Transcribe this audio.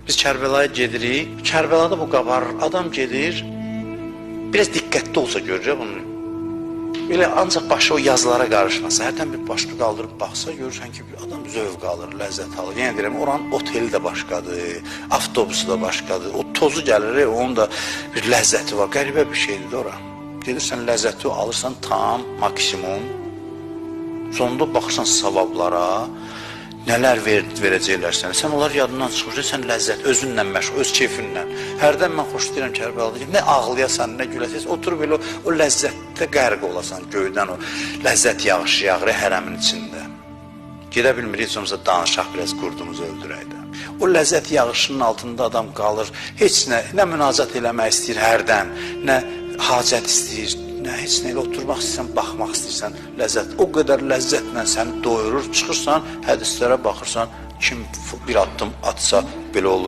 Biz Kərbəlaya gedirik. Kərbəlada bu qabar adam gedir. Biraz diqqətli olsa görəcək bunu. Belə ancaq başı o yazılara qarışmasa, hərdən bir başını qaldırıb baxsa, görürsən ki, adam zövq alır, ləzzət alır. Yəni deyirəm, oranın oteli də başqadır, avtobusu da başqadır. O tozu gəlir, onun da bir ləzzəti var. Qəribə bir şeydir ora. Gedirsən, ləzzəti alırsan tam, maksimum. Sonunda baxırsan savablara, nələr verəcəklər sənə. Sən onlar yadından çıxırsan, sən ləzzət, özünlə məşğul, öz keyfinlə. Hərdən mən xoş deyirəm Kərbəlada, nə ağlayasan, nə güləsən, oturub elə o ləzzətdə qərq olasan, göydən o ləzzət yağışı yağır hərəmin içində. Gedə bilmirik, heç olmasa danışaq, biraz qurdumuzu öldürək də. O ləzzət yağışının altında adam qalır, heç nə münacat eləmək istəyir hərdən, nə hacət istəyir, heç nə ilə oturmaq istəyirsən, baxmaq istəyirsən, ləzzət. O qədər ləzzətlə səni doyurur, çıxırsan, hədislərə baxırsan, kim bir addım atsa belə olur.